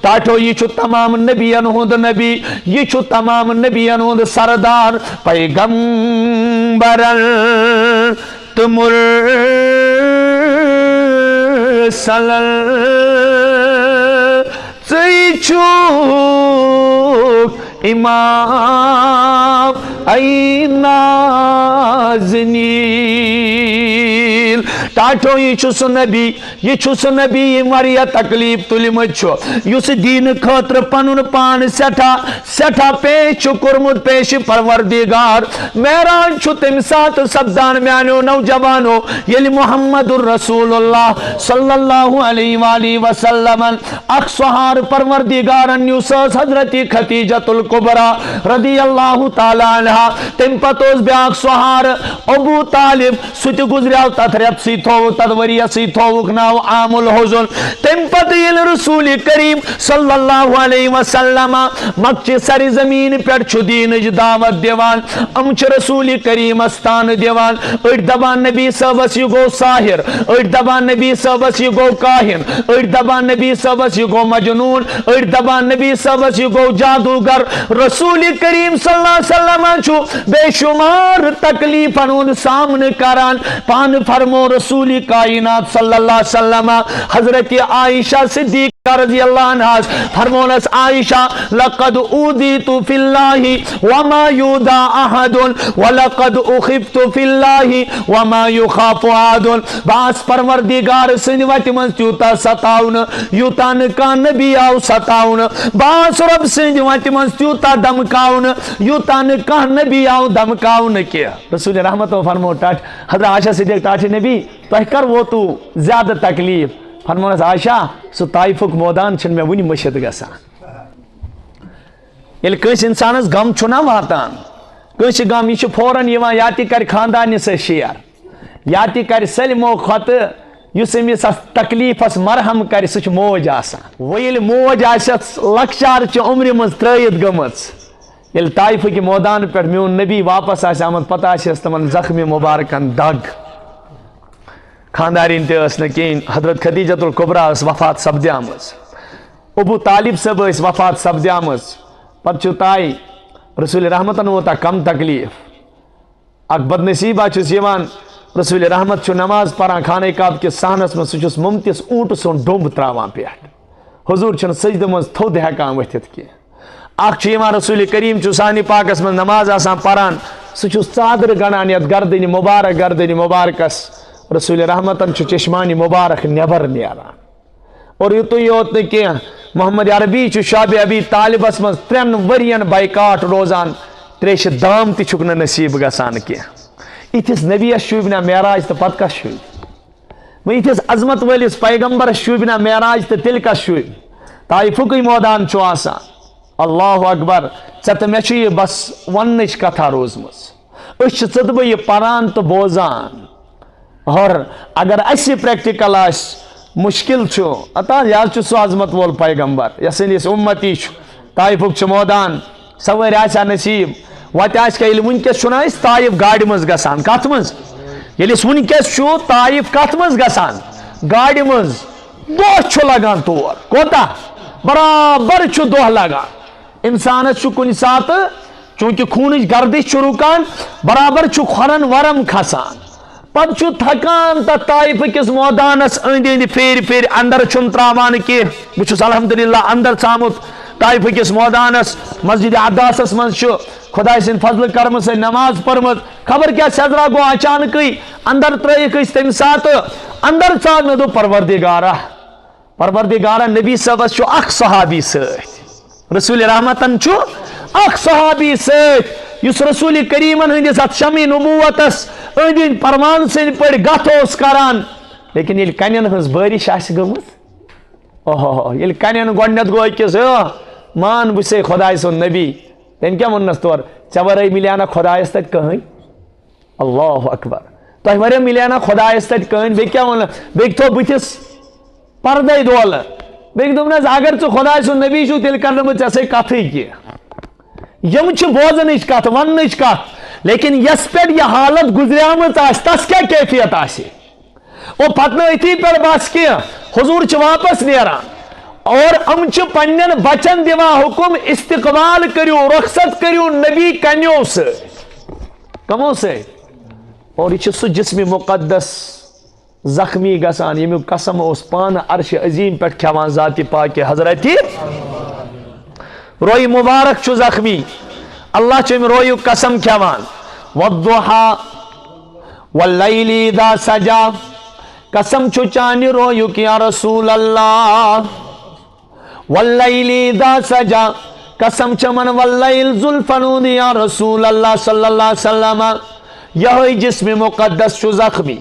ٹاٹھو یہ چھو تمام نبیان ہند نبی یہ چھو تمام نبیان ہند سردار پیغمبر تو مرسل ژٕے چھُکھ امام ای نازنیل ٹاٹھو یہ چھو سو نبی یہ چھو سو نبی یہ واریاہ تکلیف تُلمت چھو یُس دین خاطر پنن پان سٹھا پیش چھو کورمت پیش پروردگار معراج چھو تمہ سات سپدان میانیو نوجوانو ییٚلہِ محمد الرسول اللہ صلی اللہ علیہ وآلہ وسلم اخ سہار پروردگارن یُس ٲس حضرت خدیجۃ الکبریٰ رضی اللہ تعالیٰ عنہا تم پتہ اوس بیاکھ سہار ابو طالب سُہ تہِ گزریو تتھ رٮ۪تھ سی تھووُکھ تتھ ؤریس سی تھووُکھ ناو عام الحزن تم پتہ ییٚلہِ رسول کریم صلی اللہ علیہ وسلم مکچہِ سر زمین پٮ۪ٹھ چھُ دیٖنٕچ دعوت دِوان یِم چھِ رسول کریمس تانہٕ دِوان أڑۍ دپان نبی صٲبس یہِ گوٚو ساحر أڑۍ دپان نبی صٲبس یہِ گوٚو کاہن أڑۍ دپان نبی صٲبس یہِ گوٚو مجنون أڑۍ دپان نبی صٲبس یہِ گوٚو جادوگر رسول کریم صلی اللہ علیہ وسلم چھُ بے شمار تکلیفن ہُنٛد سامنہٕ کران پانہٕ فرمو رسول کائنات صلی اللہ علیہ وسلم حضرت عائشہ صدیقہ رضی اللہ عنہ فرمونس عائشہ لقد اوذیت فی اللہ وما یوذی احد ولقد اخفت فی اللہ وما یخاف احد باس پروردگار سٕنٛدِ وتہِ منٛز تیوٗتاہ ستاونہٕ یوٗتاہ نہٕ کانٛہہ نبی آو ستاونہٕ باس رۄب سٕنٛدِ وتہِ منٛز تیوٗتاہ دمکاونہٕ یوٗتاہ نہٕ کانٛہہ نبی آو دمکاونہٕ کینٛہہ رسول رحمتو فرمو ٹاٹھ حضرت عائشہ صدیق ٹاٹھ نبی تۄہہِ کر ووتو زیادٕ تکلیف فرمونس عائشہ سُہ طائفُک مٲدان چھُنہٕ مےٚ وُنہِ مٔشِتھ گژھان ییٚلہِ کٲنٛسہِ اِنسانس غم چھُنا واتان کٲنٛسہِ غم یہِ چھُ فوراً یِوان یا تہِ کرِ خاندارنہِ سۭتۍ شیر یا تہِ کرِ سٲلمو کھۄتہٕ یُس أمِس اتھ تکلیفس مرہم کرِ سُہ چھُ موج آسان وۄنۍ ییٚلہِ موج آسٮ۪س لۄکچارچہِ عمرِ منٛز ترٲیِتھ گٔمٕژ ییٚلہِ طائفٕکہِ مٲدان پٮ۪ٹھ میون نبی واپس آسہِ آمُت پتہ آسٮ۪س تِمن زخمہِ مُبارکن دگ خاندارِنۍ تہِ ٲس نہٕ کِہیٖنۍ حضرت خدیجۃ الکبریٰ ٲس وفات سپدیمٕژ ابو طالب صٲب ٲسۍ وفات سپدیمٕژ پتہٕ چھُ تاے رسول رحمتن ووتاہ کم تکلیف اکھ بدنصیبہ چھُس یِوان رسول رحمت چھُ نماز پران خانہ کعبہ کِس صحنس منٛز سُہ چھُس مُمتِس اوٗنٹہٕ سُنٛد ڈوٚمب تراوان پٮ۪ٹھ حضوٗر چھُنہٕ سجدٕ منٛز تھوٚد ہٮ۪کان ؤتھِتھ کینٛہہ اکھ چھُ یِوان رسول کریم چھُ سانہِ پاکس منٛز نماز آسان پران سُہ چھُس ژادرٕ گنڈان یتھ گردنہِ مُبارکس رسول رحمتن چھُ چشمانہِ مُبارک نٮ۪بر نیران اور یُتُے یوت نہٕ کینٛہہ محمد عربی چھُ شابہِ ابی طالبس منٛز 3 ؤرین بایکاٹ روزان تریشہِ دام تہِ چھُکھ نہٕ نصیٖب گژھان کینٛہہ یِتھِس نبیس شوٗبہِ نا معراج تہٕ پتہٕ کس شوٗبہِ وۄنۍ یِتھِس عظمت وٲلِس پیغمبرس شوٗبہِ نا معراج تہٕ تیٚلہِ کس شوٗبہِ طائفُکٕے مٲدان چھُ آسان اللہ اکبر ژےٚ تہٕ مےٚ چھُ یہِ بس وننٕچ کتھا روٗزمٕژ أسۍ چھِ ژٕ تہٕ بہٕ یہِ پران تہٕ بوزان اور اگر اسہِ پریکٹِکل آسہِ مشکل چھُ اتا یہِ حظ چھُ سُہ عظمت وول پیغمبر یس سٲنِس اُمتی چھُ طائفُک چھُ مٲدان سوٲرۍ آسہِ ہا نصیٖب وتہِ آسہِ کیٛاہ ییٚلہِ وٕنکیٚس چھُنہ أسۍ طائف گاڑِ منٛز گژھان کتھ منٛز ییٚلہِ أسۍ وٕنکیٚس چھُ طائف کتھ منٛز گژھان گاڑِ منٛز دۄہ چھُ لگان تور کوتاہ برابر چھُ دۄہ لگان انسانس چھُ کُنہِ ساتہٕ چوٗنٛکہِ خوٗنٕچ گردش چھُ رُکان برابر چھُ کھۄرن ورم کھسان پتہٕ چھُ تھکان تتھ طائف کِس مٲدانس أنٛدۍ أنٛدۍ پھیرِ اندر چھُنہٕ تراوان کینٛہہ بہٕ چھُس الحمدللہ اندر ژامُت طائف کِس مٲدانس مسجد عداسس منٛز چھُ خۄداے سٕنٛدِ فضلہٕ کرمہٕ سۭتۍ نماز پٔرمٕژ خبر کیٛاہ سیزرا گوٚو اچانکٕے اندر ترٲیِکھ أسۍ تمہِ ساتہٕ اندر ژانہٕ دوٚپ پروردگارا نبی صٲبس چھُ اکھ صحابی سۭتۍ رسول رحمتن چھُ اکھ صحابی سۭتۍ یُس رسول کریمن ہٕنٛدِس اتھ شمع نبوتس أنٛدۍ أنٛدۍ پرمان سٕنٛدۍ پٲٹھۍ گتھ اوس کران لیکن ییٚلہِ کنٮ۪ن ہٕنٛز بٲرِش آسہِ گٔمٕژ اوہو ییٚلہِ کنٮ۪ن گۄڈنٮ۪تھ گوٚو أکِس مان بہٕ چھُسے خۄداے سُنٛد نبی تٔمۍ کیٛاہ ووٚننس تورٕ ژےٚ ورٲے مِلیٛا نہ خۄدایس تتہِ کٕہٕنۍ اللہ اکبر تۄہہِ ورٲے مِلیٛا نہ خۄدایس تتہِ کٕہٕنۍ بیٚیہِ کیٛاہ ووٚنُن بیٚکہِ تھوٚو بٕتھِس پردے دولہٕ بیٚکہِ دوٚپنس اگر ژٕ خۄداے سُنٛد نبی چھُ تیٚلہِ کرنہٕ بہٕ ژےٚ سۭتۍ کتھٕے کینٛہہ یِم چھِ بوزنٕچ کتھ وننٕچ کتھ لیکن یس پٮ۪ٹھ یہِ حالت گُزریمٕژ آسہِ تس کیٛاہ کیفیت آسہِ اور پتہٕ نہٕ أتھی پٮ۪ٹھ بس کینٛہہ حضوٗر چھِ واپس نیران اور امچ پنن بچن دیوا حکم استقبال کریو رخصت کریو نبی کنیو سے کمو سے اور یہ سو جسم مقدس زخمی گسان یمیو قسم اس پان عرش عظیم پہ کھیوان ذات پاک حضرتی روئی مبارک چو زخمی اللہ چم رویو قسم کھیوان والضحا واللیل اذا سجا قسم چو چانی رویو کیا رسول اللہ واللیل اذا سجا قسم چمن واللیل زلفنون یا رسول اللہ صلی اللہ علیہ وسلم یہ جسم مقدس چو زخمی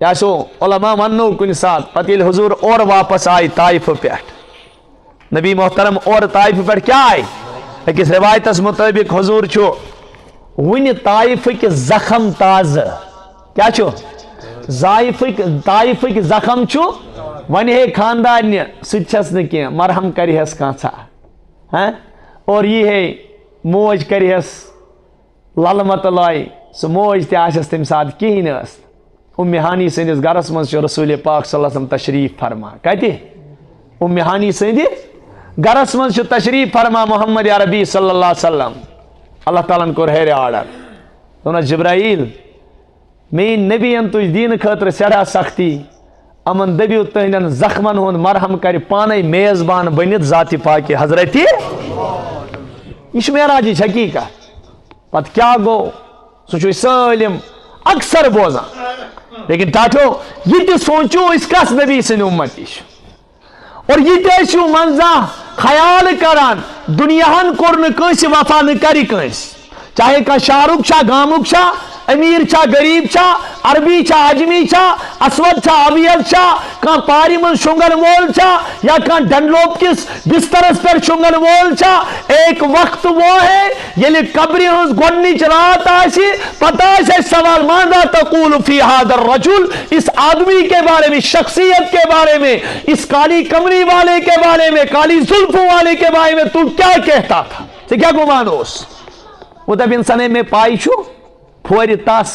یا سو علماء منو کن ساتھ پتیل حضور اور واپس آئی طائف پیٹ نبی محترم اور طائف پیٹ کیا آئی ایک روایت اس مطابق حضور چھو ون طائف کے زخم تاز کیا چھو طائف کے زخم چھو ون ہے خاندان سچس نکی مرہم کری ہس کانسا اور یہ ہے موج کری ہس للمت لائی سو موج تی آشس تم ساتھ کہیں است ام ہانی سندس گرس من چھو رسول پاک صلی اللہ علیہ وسلم تشریف فرما کہتی ام ہانی سندس گرس من چھو تشریف فرما محمد عربی صلی اللہ علیہ وسلم اللہ تعالیٰ کو رہے آرڈر دونا جبرائیل مین نبی ان تج دین خاطر سڑا سختی امن دبیو تہندن زخمن ہند مرہم کر پانے میزبان بنت ذات پاک حضرتی یہ معراج حقیقت پت کیا گو سہ سالم اکثر بوزان لیکن ٹاٹو یہ تہ سوچو اس کس نبی سن امت اور یہ تہ منزہ خیال کران دنیاہن کور نس وفا نری کنس چاہے کا شارک چھا گامک چھا امیر چھا غریب چھا عربی چھا عجمی چھا اسود چھا ابیض چھا کان پاری من شنگن وول چھا یا کان ڈنلوپ کس بسترس پر شنگن وول چھا ایک وقت وہ ہے یلی قبری ہنس گونیچ رات آسی پتہ ہے سوال ماذا تقول فی هذا الرجل اس آدمی کے بارے میں شخصیت کے بارے میں اس کالی کمری والے کے بارے میں کالی زلفوں والے کے بارے میں تو کیا کہتا تھا سے کیا گمانوس وہ تب انسانے میں پائی چھو پھوری تاس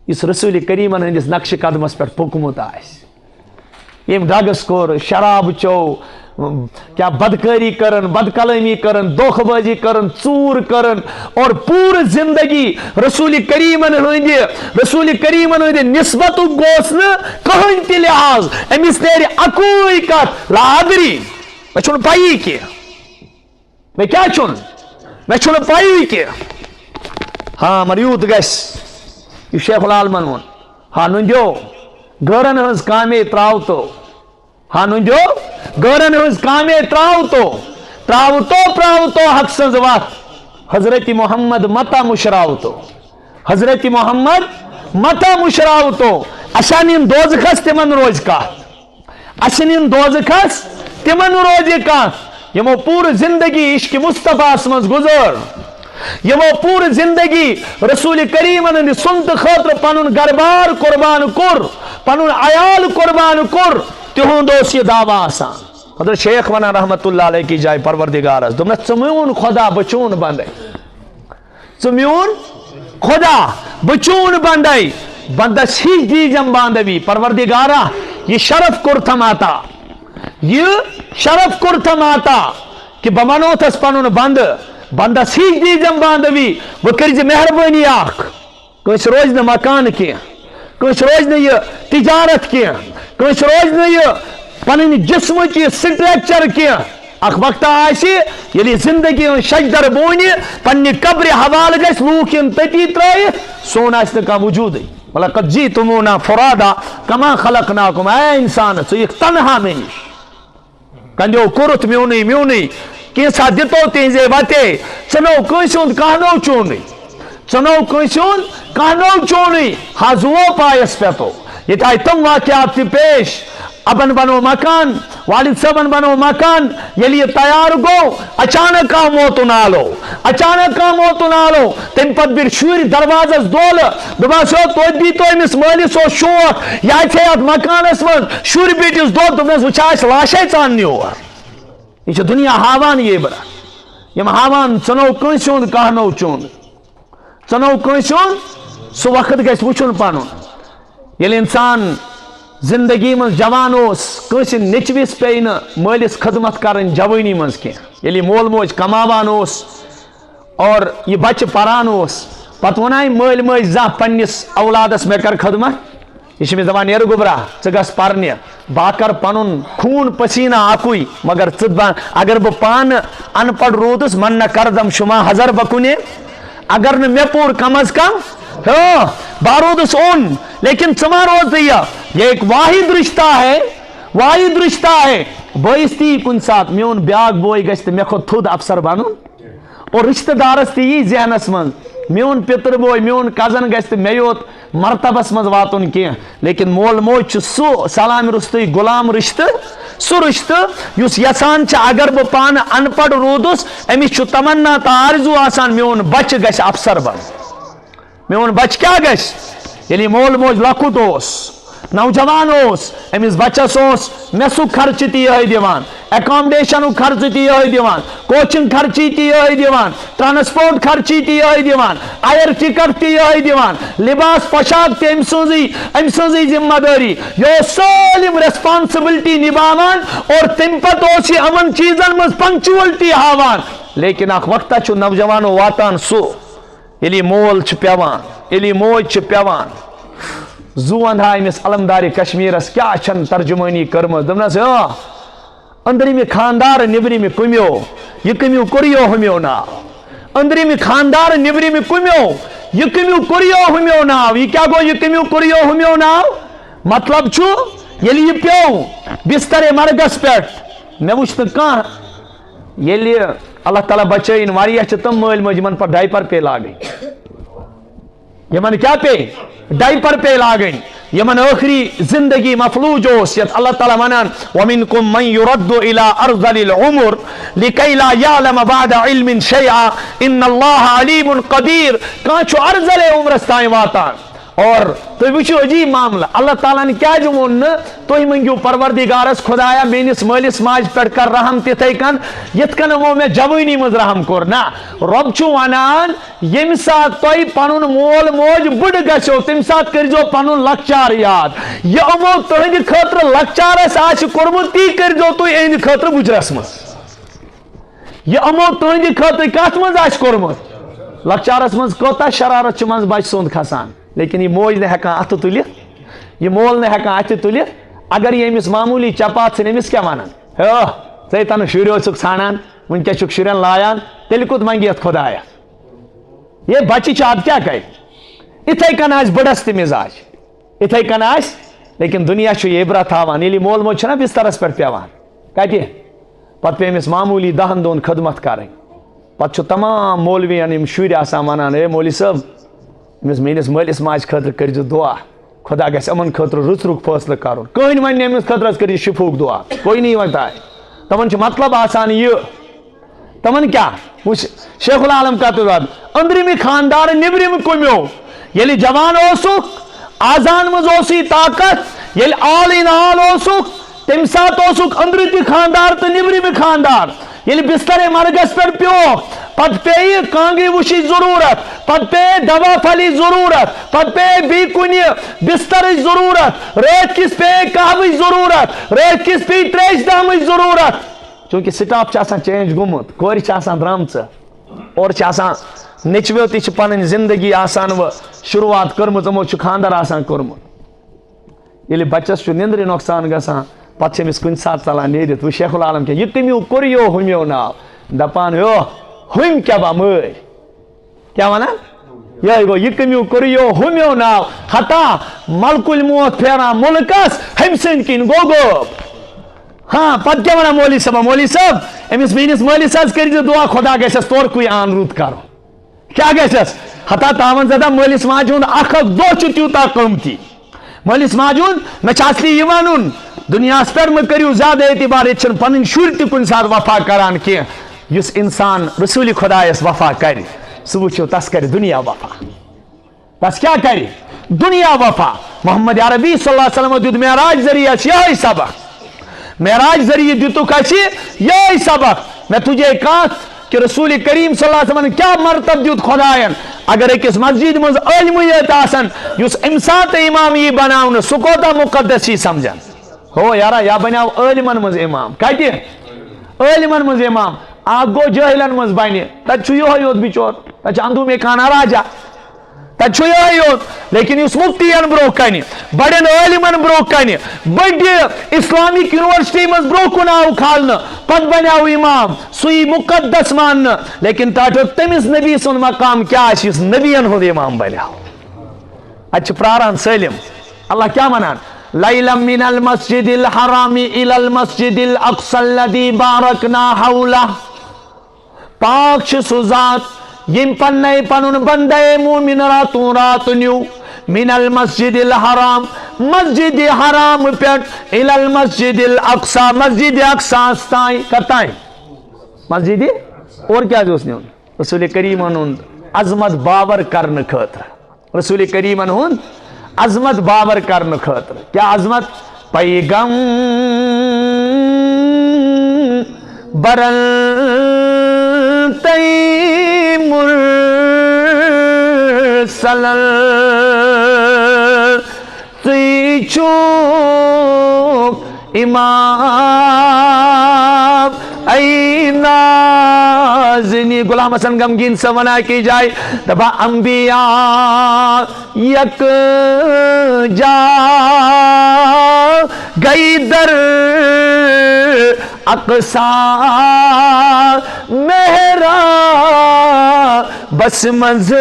اس رسول کریمن ہندس نقش قدمس پر پکمت آس یم ڈرگس کور شراب چو کیا بدکاری کرن بد کلامی کرن دھوکہ بازی کرن چور کرن اور پور زندگی رسول کریمن ہند نسبت گوس نا کہن تہ لحاظ امس نیرِ اکوئی کت لادری میں چھن پائی کی میں کیا چھن میں چھن پائی کی ہاں مریوت گس یہ شیخ العالمن ون ہاں نندو گرن ہز کامے تراو تو ہاں نندو گرن ہز کامے تراو تو حق سنز وقت حضرت محمد متا مشراو تو حضرت محمد متا مشراو تو اشانین دوزخس تمن روز کا اشانین دوزخس تمن روز کا یمو پور زندگی عشق مصطفیٰ من گزر یمو پور زندگی رسول کریمن ہند سنت خاطر پنن گربار قربان کور پنن عیال قربان کور تہند اس یہ دعویٰ آسان حضرت شیخ ونان رحمت اللہ علیہ کی جائے پروردگارس دوپن ژٕ خدا بچون بندے ژٕ خدا بچون بندے بندس ہی دیجم باندوی پروردگارا یہ شرف کرتم آتا کہ بمانو تس پنن بند بندس ہی دیجم باندوی وہ کرز مہربانی آخ کنس روز نہ مکان کی کنس روز نہ یہ تجارت کی کنس روز نہ یہ پنن جسم کی سٹرکچر کی اخ وقت آسی یلی زندگی شجدر بونی پنی قبر حوال گس لوکن تتی ترائی سون آس کا وجود وَلَقَدْ جِئْتُمُونَا فُرَادًا كَمَا خَلَقْنَاكُمْ اے انسان ژٕ یِکھ تنہا مے نش کنجو کورت میونی کینسا دتو تہذے وتے ژنو کٲنٛسہِ ہُنٛد کانٛہہ نو چونٕے ژنو کٲنٛسہِ ہُنٛد کانٛہہ نو چونٕے حضوو پایس پٮ۪تو ییٚتہِ آیہِ تِم واقعات تہِ پیش ابن بنو مکان والد صاحبن بنو مکان یلی یہ تیار گو اچانک کا موت نالو تم پت بیر شور دروازس دول دباسو تو دی تو امس مالس و شوق یا ات مکانس من شور بیٹس دول دبنس وچھا اس لاشے ژاننی اور یہ دنیا ہاوان یہ برا یم ہاوان ژنو کٲنٛسہِ ہُنٛد کانٛہہ نو چون ژنو کٲنٛسہِ ہُنٛد سُہ وقت گژھِ وٕچھُن پنُن ییٚلہِ انسان زندگی من جوان کس نچوس پی مالس خدمت کرن جوانی من کی یلی مول موج کماوان اور یہ بچہ پران پتہ ونائ مل ماج زا پنس اولادس میں کر خدمت یہ دپان نیر گوبرا ژٕ گژھ پرنہِ بہٕ کر پنن خوٗن پسینہ اکُے مگر اگر بہ پان ان پڑھ روٗدُس من نہ کردم شما حضر بکنے اگر نہ مے پور کم از کم بارودس اون لیکن ثما روز یہ ایک واحد رشتہ ہے بٲیِس تہِ کُنہِ ساتہٕ میون بیاکھ بوے گژھِ تہٕ مےٚ کھۄتہٕ تھوٚد افسر بنُن اور رشتہ دارس تہِ یی ذہنس منٛز میون پتر بوے میون کزن گژھِ تہٕ مےٚ یوت مرتبس منٛز واتُن کینٛہہ لیکن مول موج چھُ سُہ سلامہِ رُستٕے غلام رشتہٕ سُہ رشتہٕ یُس یژھان چھُ اگر بہٕ پانہٕ ان پڑھ روٗدُس أمِس چھُ تمنا تہٕ آرزوٗ آسان میون بچہ گژھِ افسر بنُن میون بچہ کیا گژھِ ییٚلہِ مول موج لۄکُٹ اوس نوجوان امس بچس مے سُہ خرچہ تہِ یِہے دِوان ایکامڈیشنُک خرچہ تہِ یِہے دِوان کوچنگ خرچی تہِ یِہے دِوان ٹرانسپورٹ خرچی تہِ یِہے دِوان ایر ٹکٹ تہِ یِہے دِوان لباس پوشاک تہِ أمۍ سٕنٛزٕے ذمہ دٲری یہ سٲلِم ریسپانسبلٹی نباوان اور تمہِ پتہٕ اوس یہِ یِمن چیٖزن منٛز پنکچوَلٹی ہاوان لیکن اکھ وقتہ چھُ نوجوانو واتان سُہ ییٚلہِ مول چھُ پیوان ییٚلہِ موج چھِ پیوان زو اندھا امس علمدار کشمیرس کیا چھن ترجمانی کرم دمنس اندرمی خاندار نبرمی کمیو یہ کمیو کوریو ہمیو نا اندرمی خاندار نبرمی کمیو یہ کمیو کوریو ہمیو نا یہ کیا گو یہ کمیو کوریو ہمیو نا مطلب چھو یلی یہ پیو بستر مرگس پیٹ میں وچھتا کہاں یلی اللہ تعالیٰ بچائین واریہ چھتم مل مجمن پر ڈائپر پہ لاگئی یمن کیا پہ ڈائپر پہ لاگن یمن آخری زندگی مفلوج یت اللہ تعالیٰ ونان ومنکم من يرد الى ارذل العمر لكي لا يعلم بعد علم شيئا ان اللہ علیم قدیر کانچو ارذل عمرس تائیں واتان اور تو وچھو عجیب معاملہ اللہ تعالیٰ نے کیا جو مون تو منگیو پروردگارس خدایا مینس مالس ماج پر کر رحم تتھے کن یت کن وہ میں جوانی مز رحم کور نا رب چھو ونان یم سات تو پنن مول موج بڑ گژھو تم سات کرزو پنن لکچار یاد یہ امو تہند خاطر لکچارس آچ کورمت تی کرزو تو این خاطر بجرس مز یہ امو تہند خاطر کت مز آچ کورمت لکچارس مز کوتا شرارت چھ مز بچ سوند کھسان لیکن یہ موج نے ہکان اتھ تلت یہ مول نے ہکان اتھ تلت اگر یہ امس معمولی چپات سن امس کیا ونان ژے تن شُرۍ ٲسُکھ ژھانڈان ونکیس چھُکھ شُرٮ۪ن لایان تیٚلہِ کوٚت منگی اتھ خۄدایا یہ بچہ چھُ اد کیا کرِ اتھے کن آسہِ بڑس تہِ مزاج اتھے کن آسہِ لیکن دنیا چھُ یہ عبرت ہاوان ییٚلہِ مول موج چھُنہ بسترس پٮ۪ٹھ پیوان کتہِ پتہٕ پیٚیہِ أمِس معمولی 10 دۄہن خدمت کرٕنۍ پتہٕ چھُ تمام مولوین یِم شُرۍ آسان ونان اے مولوی صٲب امس میٲنس مٲلس ماجہِ خٲطرٕ کٔرزِ دعا خدا گژھِ یِمن خٲطرٕ رُت رُت فٲصلہٕ کرُن کٕہٕنۍ ونہِ نہٕ أمِس خٲطرٕ کٔرِو شفوٗک دعا کوئی نہیں ونتا ہے تمن چھُ مطلب آسان یہ تمن کیا وچھ شیخ العالم کا تو اندرمی خاندار نبرم کمیو ییٚلہِ جوان اوسُکھ آزان مز اوسی طاقت ییٚلہِ آل اِن آل اوسُکھ تمہِ ساتہٕ اوسُکھ أنٛدرٕ تہِ خاندار تہٕ نبرمہِ خاندار ییٚلہِ بستر مرگس پٮ۪ٹھ پیوکھ پتہٕ پیٚیہِ کانٛگرِ وُچھِچ ضروٗرت پتہٕ پیٚیہِ دوا پھلِچ ضروٗرت پتہٕ پیٚیہِ بیٚیہِ کُنہِ بسترٕچ ضروٗرت رٲتھ کِس پیٚیہِ کہوٕچ ضروٗرت رٲتھ کِس پیٚیہِ تریشہِ دامٕچ ضروٗرت چونکہ سٹاف چھُ آسان چینج گوٚمُت کورِ چھِ آسان درٛامژٕ اور چھِ آسان نیٚچویو تہِ چھِ پنٕنۍ زندگی آسان وۄنۍ شروعات کٔرمٕژ یِمو چھُ خاندر آسان کوٚرمُت ییٚلہِ بچس چھُ نِندرِ نۄقصان گژھان پتہٕ چھِ أمِس کُنہِ ساتہٕ ژلان نیٖرِتھ وۄنۍ شیخ العالم کیٛاہ یہِ کٔمیو کوٚریو ہُمیو ناو دپان ہُمۍ کیٛاہ با مٲرۍ کیٛاہ ونان یہے گوٚو یہِ کٔمیو کوٚریو ہُمیو ناو ہتا ملکُل موت پھیران مُلکس ہمہِ سٕنٛدۍ کِنۍ گوٚو غٲب ہاں پتہٕ کیٛاہ ونان مولوی صٲبا مولوی صٲب أمِس میٲنِس مٲلِس حظ کٔرزِ دعا خۄدا گژھٮ۪س تورکُے آن رُت کرُن کیٛاہ گژھٮ۪س ہتا تامن زدہ مٲلِس ماجہِ ہُنٛد اکھ دۄہ چھُ تیوٗتاہ قۭمتی مٲلِس ماجہِ ہُنٛد مےٚ چھُ اصلی یہِ ونُن دُنیاہس پٮ۪ٹھ مہٕ کٔرِو زیادٕ اعتبار ییٚتہِ چھِنہٕ پنٕنۍ شُرۍ تہِ کُنہِ ساتہٕ وفا کران کینٛہہ یُس انسان رسوٗلِ خۄدایس وفا کرِ سُہ وٕچھِو تس کرِ دُنیا وفا تس کیٛاہ کرِ دُنیا وفا محمد عربی صلی اللہ علیہ وسلم دیُت معراج ذریعہ اَسہِ یِہوٚے سبق معراج ذریعہ دِتُکھ اَسہِ یِہوٚے سبق مےٚ تُجے کتھ کہ رسول کریم صلی اللہ علیہ وسلم کیا مرتب دیُت خدایَن اگر ایکس مسجد مز علمیت آسن یس ام سات امام یہ بناون سہ کوتا مقدس یہ سمجھان ہو یارا یا بناو علمن مز امام کتہ علمن مز امام اک گو جاہلن مز بنہ تت یہ یوت بچور تت اندو میں کھانا راجا تت یہ یوت لیکن اس مفتین برو کن بڑن علمن برو کن بڑ اسلامک یونیورسٹی مز برو کن آو کھالن پت بناو امام سوی مقدس مان لیکن تاٹو تمس نبی سن مقام کیا اس نبین ہند امام بناو اتھ پراران سلم اللہ کیا ونان لیلا من المسجد الحرام الى المسجد الاقصى الذي باركنا حوله پاک سو ذات یم پنہ پنن بندے مومن راتوں رات نیو من المسجد الحرام مسجد حرام پیٹ الى المسجد الاقصى مسجد اقصى استائیں کتائیں مسجد اور کیا جو اس نے رسول کریم ہند عظمت باور کرن خاطر رسول کریم ہند عظمت باور کرن خاطر کیا عظمت پیغم برل تیمور سلل تی چوک امام ای نازنی غلام حسن غمگین سے ونا کی جائے دبا انبیاء یک جا گئی در اقصا مہرا بس منز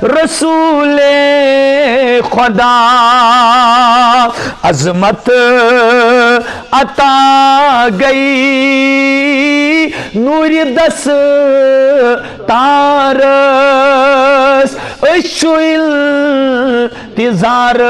رسول خدا عظمت عطا گئی نور دس تارس اشویل تزارس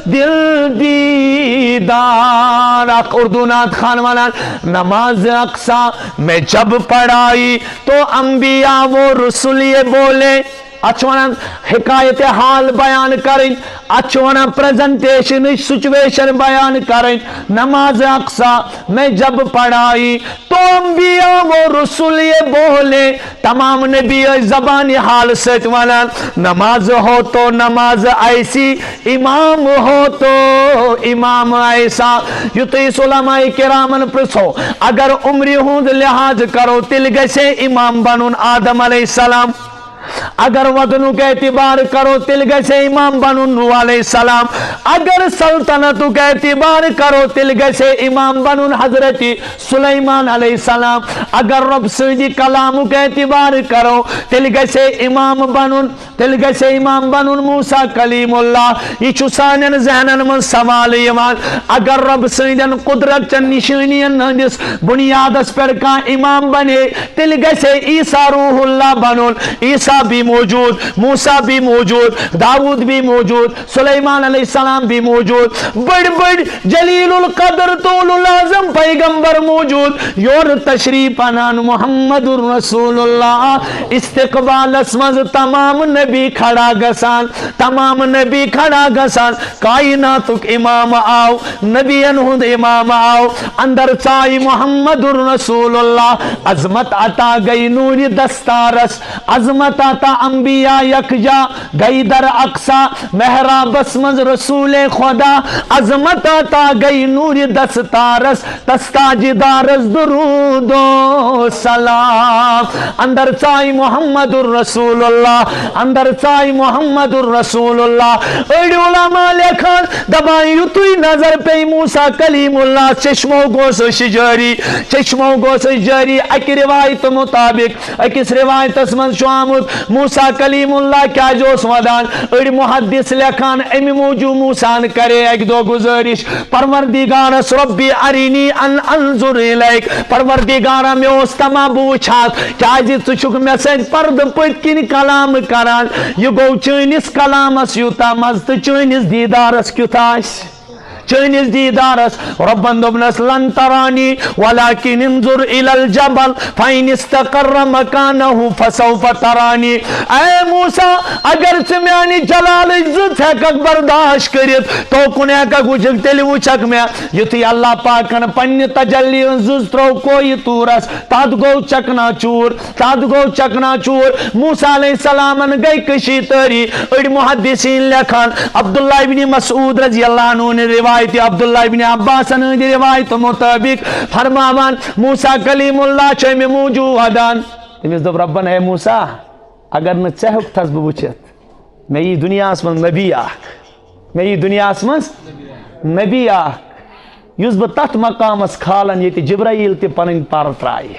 دل دیدار اک اردو نات خان ونان نماز اقصا میں جب پڑھائی تو انبیاء و رسول یہ بولے اچھوانان حکایت حال بیان کریں اچھوانان پریزنٹیشن سچویشن بیان کریں نماز اقصا میں جب پڑھائی تو انبیاء و رسول یہ بولے تمام نبی زبان حال ست ونان نماز ہو تو نماز ایسی امام ہو تو امام ایسا یتیس علماء کرامن پرسو اگر عمری ہوں لحاظ کرو تل گسے امام بنون آدم علیہ السلام اگر وطنوں کے اعتبار کرو تل گسے امام بنون نوح علیہ السلام اگر سلطنتوں کے اعتبار کرو تل گسے امام بنون حضرت سلیمان علیہ السلام اگر رب سیدی کلاموں کے اعتبار کرو تل گسے امام بنون موسیٰ کلیم اللہ یہ چسانین ذہنن من سوال یوان اگر رب سیدن قدرت چن نشینین ہندس بنیادس پر کا امام بنے تل گسے عیسیٰ روح اللہ بنون عیسیٰ بھی موجود موسیٰ بھی موجود داود بھی موجود سلیمان علیہ السلام بھی موجود بڑ جلیل القدر طول العظم پیغمبر موجود یور تشریف انان محمد رسول اللہ استقبال اسمز تمام نبی کھڑا گسان کائناتک امام آو نبی انہد امام آو اندر چائی محمد رسول اللہ عظمت عطا گئی نور دستارس عظمت عطا انبیاء یکجا گئی در اقصا محراب اسمز رسول خدا عظمت عطا گئی نور دستارس تستاج دارس درود و سلام اندر چائی محمد الرسول اللہ اندر چائی محمد الرسول اللہ ایڈی علماء لکھن دبائیں یتوی نظر پہ موسیٰ کلیم اللہ چشموں گوس جاری اکی روایت مطابق اکس روایت اسمن شوامد موسیٰ کلیم اللہ کیا جوس ودان ایڈی محدث لکھن امی موجو موسیٰ کرے ایک دو گزارش پروردگارس ربی ارینی ان انظر الیک پروردگارا میں استما بوچھات کیا جی تچک میں سید پرد پت کن کلام کران یہ گو چینس کلامس یوتا مزد چینس دیدارس کیوتاش چٲنِس دیٖدارس رۄبن دوٚپنس لن ترانی ولكن انظر الى الجبل فإن استقر مكانه فسوف ترانی. اے موسیٰ اگر ژٕ میانہِ جلالٕچ زٕژ ہیٚککھ برداشت کٔرِتھ توکُن ہیٚککھ وٕچھِتھ تیٚلہِ وٕچھکھ مےٚ. یُتھُے اللہ پاکن پننہِ تجلی ہٕنٛز زٕژ ترٛوو کوہِ توٗرس تتھ گوٚو چکنا چوٗر چکنا چوٗر. موسیٰ علیہ السلامن گٔے کٔشی تٲری. أڑۍ محدثیٖن لیکھان عبداللہ ابن مسعود رضی اللہ عنہ روایتِ عبداللہ ابن عباسن ہٕنٛدِ روایتہٕ مطٲبق فرماوان موسیٰ کلیم اللہ چھُ مےٚ موجوٗدان. تٔمِس دوٚپ رۄبن ہے موسیٰ اگر نہٕ ژےٚ ہیوٚکتھس بہٕ وٕچھِتھ مےٚ یی دُنیاہس منٛز نبی اکھ یُس بہٕ تتھ مقامس کھالن ییٚتہِ جبرائیل تہِ پنٕنۍ پر ترایہِ.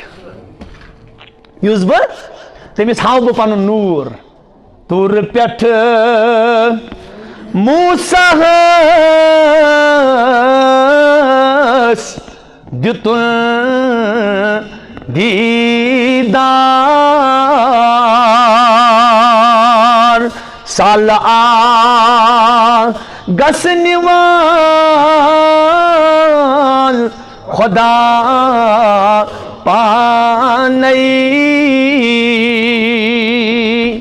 یُس بہٕ تٔمِس ہاو بہٕ پنُن نوٗر. تورٕ پٮ۪ٹھٕ موسیٰہس دِتُن دیٖدار سالہٕ گژھنہِ وول خۄدا پانے.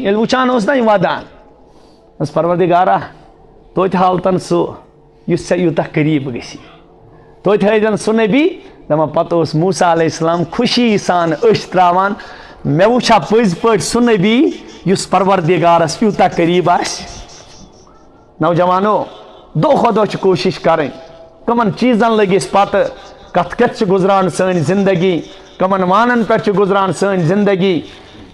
ییٚلہِ وٕچھان اوس نا یہِ ودان اوس پروردگارا توتہِ ہاوتن سُہ یُس ژےٚ یوٗتاہ قریٖب گژھی توتہِ ہٲوزن سُہ نبی. دپان پتہٕ اوس موسیٰ علیہ السلام خوشی سان أچھ تراوان مےٚ وٕچھا پٔزۍ پٲٹھۍ سُہ نبی یُس پروردگارس یوٗتاہ قریٖب آسہِ. نوجوانو دۄہ کھۄتہٕ دۄہ چھِ کوٗشش کرٕنۍ کٕمن چیٖزن لٔگۍ أسۍ پتہٕ کتھ کتھ چھِ گُزران سٲنۍ زندگی کٕمن وانن پٮ۪ٹھ چھِ گُزران سٲنۍ زندگی.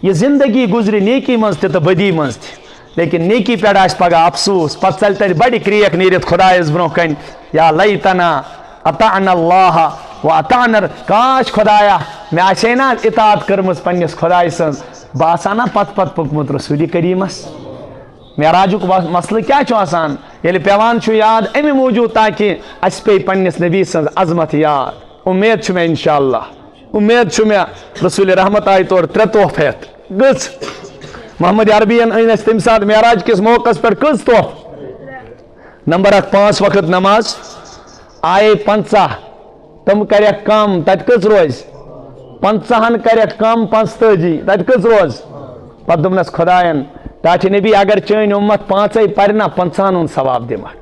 یہِ زندگی گُزرِ نیکی منٛز تہِ تہٕ بدی منٛز تہِ لیکن نیکی پٮ۪ٹھ آسہِ پگاہ افسوٗس پتہٕ ژلہِ تتہِ بڑِ کرٛیکھ نیٖرِتھ خۄدایس برونٛہہ کنہِ یا لیتنا اطعنا اللہ و اطعنا. کاش خۄدایا مےٚ آسہِ ہے نا اطاعت کٔرمٕژ پننِس خۄداے سٕنٛز بہٕ آسہٕ ہا نا پتہٕ پوٚکمُت رسوٗلِ کریٖمس. معراجُک مسلہٕ کیٛاہ چھُ آسان ییٚلہِ پیٚوان چھُ یاد اَمہِ موٗجوٗب تاکہِ اَسہِ پیٚیہِ پننِس نبی سٕنٛز عظمت یاد. اُمید چھُ مےٚ انشاء اللہ اُمید چھُ مےٚ رسوٗلِ رحمت آیہِ تورٕ 3 تحفہٕ ہٮ۪تھ. کٔژ محمد عربین أنۍ اَسہِ تمہِ ساتہٕ معراج کِس موقعس پٮ۪ٹھ کٔژ تحفہٕ. نمبر 1 5 وقت نماز آیے 50 تِم کریکھ کم تتہِ کٔژ روزِ 50 کریکھ کم 45 تتہِ کٔژ روز. پتہٕ دوٚپنس خۄداین ٹاٹھِ نبی اگر چٲنۍ اُمت 5 پرِ نا 50 ہُنٛد ثواب دِمکھ.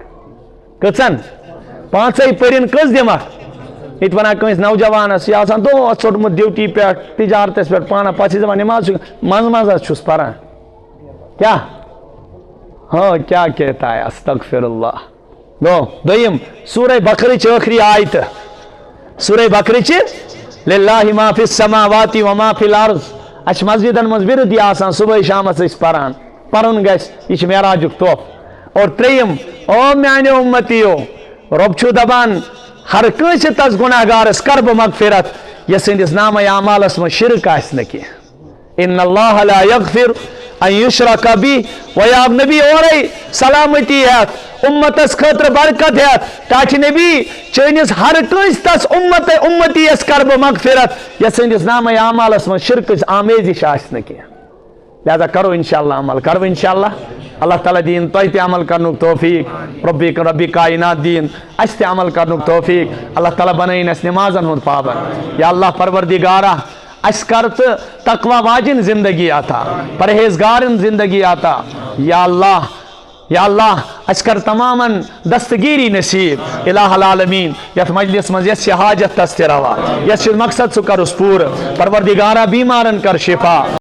کٔژن 5 پٔرِنۍ کٔژ دِمکھ. ییٚتہِ ونان کٲنٛسہِ نوجوانس یہِ آسان دۄہس ژوٚٹمُت ڈیوٹی پٮ۪ٹھ تجارتس پٮ۪ٹھ پانہ پتہٕ چھِ دپان نٮ۪ماز چھُ منٛزٕ منٛزٕ حظ چھُس پران کیٛاہ ہاں کیٛاہ کہتا ہے استغفر اللہ. گوٚو دوٚیِم سورہ بقرٕچ ٲخری آیتہٕ سورہ بقرٕچ للہ ما فی السماوات و ما فی الارض. اَسہِ چھِ مسجدن منٛز وِرد آسان صبحٲے شامس أسۍ پران پرُن گژھِ یہِ چھِ معراجُک تحفہٕ. اور 3 او میانیو اُمتیو رۄب چھُ دپان ہر کٲنٛسہِ تس گُناہ گارس کر بہٕ مغفرت یس سٕنٛدِس نامے اعمالس منٛز شرک آسہِ نہٕ کینٛہہ. ان اللہ لا یغفر ان یشرک بہ. وۄنۍ آو نبی اورے سلامتی ہٮ۪تھ اُمتس خٲطرٕ برکت ہٮ۪تھ ٹاٹھِ نبی چٲنِس ہر کٲنٛسہِ تس اُمتی یس کر بہٕ مغفرت یس سٕنٛدِس نامے اعمالس منٛز شرکٕچ آمیزش آسہِ نہٕ کینٛہہ. لہذا کرو انشاء اللہ عمل کرو انشاء اللہ. اللہ تعالیٰ دین تۄہہِ تہِ عمل کرنُک توفیٖق رۄبِ کائنات دین اَسہِ تہِ عمل کرنُک توفیٖق. اللہ تعالیٰ بنٲیِن اَسہِ نٮ۪مازن ہُنٛد پابنٛد. یا اللہ پروردگارا اَسہِ کر تہٕ تقوا واجِن زندگی عطا پرہیزگارن زندگی عطا. یا اللہ اَسہِ کر تمامن دستگیری نصیب الہ العالمین. یتھ مجلس منٛز یۄس یہِ حاجت تس تہِ روا یۄس یہِ مقصد سُہ کرُس پوٗرٕ. پروردگارا بیمارن کر شفا